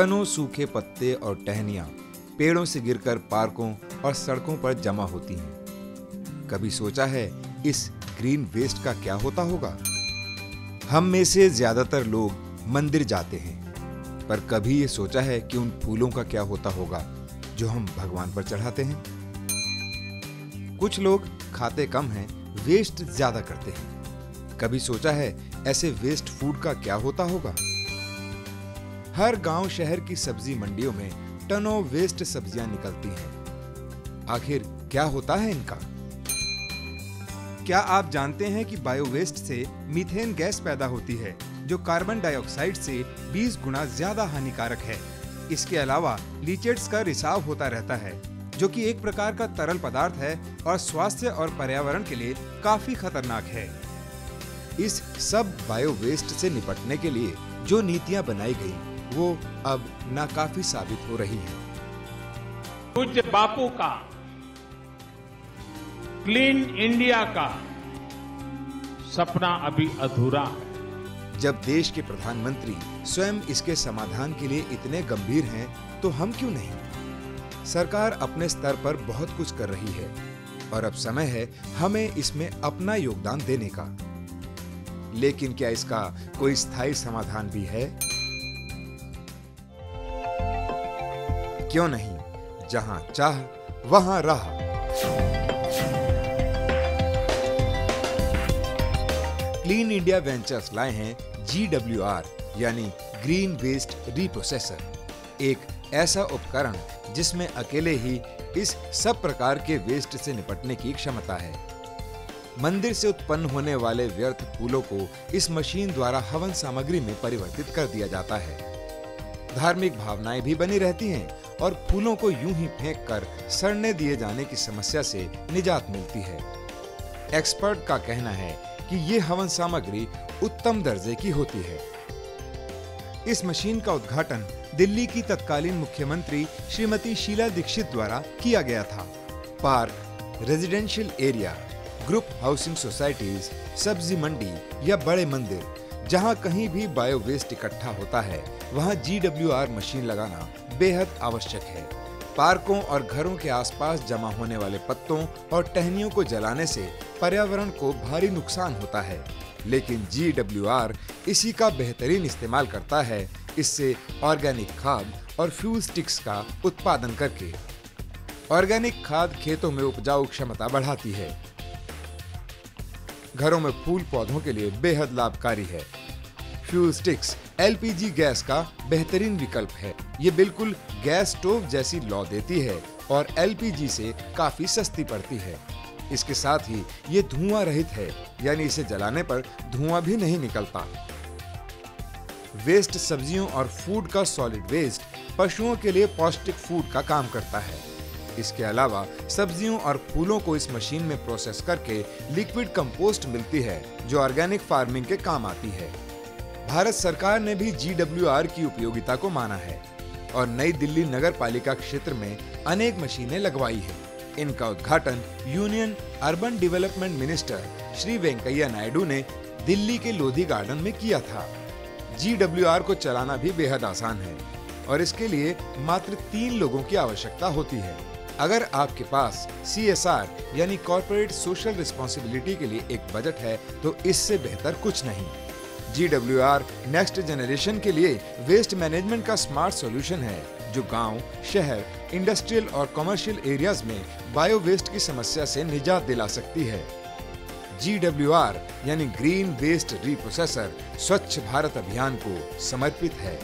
टनों सूखे पत्ते और टहनियां पेड़ों से गिरकर पार्कों और सड़कों पर जमा होती हैं। कभी सोचा है इस ग्रीन वेस्ट का क्या होता होगा? हम में से ज्यादातर लोग मंदिर जाते हैं, पर कभी ये सोचा है कि उन फूलों का क्या होता होगा जो हम भगवान पर चढ़ाते हैं? कुछ लोग खाते कम हैं, वेस्ट ज्यादा करते हैं। कभी सोचा है ऐसे वेस्ट फूड का क्या होता होगा? हर गांव शहर की सब्जी मंडियों में टनों वेस्ट सब्जियां निकलती हैं। आखिर क्या होता है इनका? क्या आप जानते हैं कि बायोवेस्ट से मीथेन गैस पैदा होती है, जो कार्बन डाइऑक्साइड से 20 गुना ज्यादा हानिकारक है। इसके अलावा लीचेट्स का रिसाव होता रहता है, जो कि एक प्रकार का तरल पदार्थ है और स्वास्थ्य और पर्यावरण के लिए काफी खतरनाक है। इस सब बायोवेस्ट से निपटने के लिए जो नीतियां बनाई गई, वो अब नाकाफी साबित हो रही हैं। पूज्य बापू का क्लीन इंडिया का सपना अभी अधूरा है। जब देश के प्रधानमंत्री स्वयं इसके समाधान के लिए इतने गंभीर हैं, तो हम क्यों नहीं? सरकार अपने स्तर पर बहुत कुछ कर रही है और अब समय है हमें इसमें अपना योगदान देने का। लेकिन क्या इसका कोई स्थायी समाधान भी है? क्यों नहीं? जहां चाह वहां राह। क्लीन इंडिया वेंचर्स लाए हैं GWR यानी ग्रीन वेस्ट रिप्रोसेसर, एक ऐसा उपकरण जिसमें अकेले ही इस सब प्रकार के वेस्ट से निपटने की क्षमता है। मंदिर से उत्पन्न होने वाले व्यर्थ फूलों को इस मशीन द्वारा हवन सामग्री में परिवर्तित कर दिया जाता है। धार्मिक भावनाएं भी बनी रहती हैं और फूलों को यूं ही फेंक कर सड़ने दिए जाने की समस्या से निजात मिलती है। एक्सपर्ट का कहना है कि ये हवन सामग्री उत्तम दर्जे की होती है। इस मशीन का उद्घाटन दिल्ली की तत्कालीन मुख्यमंत्री श्रीमती शीला दीक्षित द्वारा किया गया था। Park, residential area, group housing societies, सब्जी मंडी या बड़े मंदिर, जहां कहीं भी बायो वेस्ट इकट्ठा होता है, वहां GWR मशीन लगाना बेहद आवश्यक है। पार्कों और घरों के आसपास जमा होने वाले पत्तों और टहनियों को जलाने से पर्यावरण को भारी नुकसान होता है, लेकिन GWR इसी का बेहतरीन इस्तेमाल करता है। इससे ऑर्गेनिक खाद और फ्यूल स्टिक्स का उत्पादन करके ऑर्गेनिक खाद खेतों में उपजाऊ क्षमता बढ़ाती है। घरों में फूल पौधों के लिए बेहद लाभकारी है। फ्यूल स्टिक्स LPG गैस का बेहतरीन विकल्प है। ये बिल्कुल गैस स्टोव जैसी लौ देती है और LPG से काफी सस्ती पड़ती है। इसके साथ ही ये धुआं रहित है, यानी इसे जलाने पर धुआं भी नहीं निकलता। वेस्ट सब्जियों और फूड का सॉलिड वेस्ट पशुओं के लिए पौष्टिक फूड का काम करता है। इसके अलावा सब्जियों और फूलों को इस मशीन में प्रोसेस करके लिक्विड कंपोस्ट मिलती है, जो ऑर्गेनिक फार्मिंग के काम आती है। भारत सरकार ने भी GWR की उपयोगिता को माना है और नई दिल्ली नगर पालिका क्षेत्र में अनेक मशीनें लगवाई है। इनका उद्घाटन union urban development minister Shri Venkaiah Naidu ने दिल्ली के लोधी गार्डन में किया था। GWR को चलाना भी बेहद आसान है और इसके लिए मात्र 3 लोगों की आवश्यकता होती है। अगर आपके पास CSR यानी कॉर्पोरेट सोशल रिस्पॉन्सिबिलिटी के लिए एक बजट है, तो इससे बेहतर कुछ नहीं। GWR नेक्स्ट जनरेशन के लिए वेस्ट मैनेजमेंट का स्मार्ट सॉल्यूशन है, जो गांव, शहर, इंडस्ट्रियल और कमर्शियल एरियाज में बायो वेस्ट की समस्या से निजात दिला सकती है। GWR यानी ग्रीन वेस्ट रिप्रोसेसर स्वच्छ भारत अभियान को समर्पित है।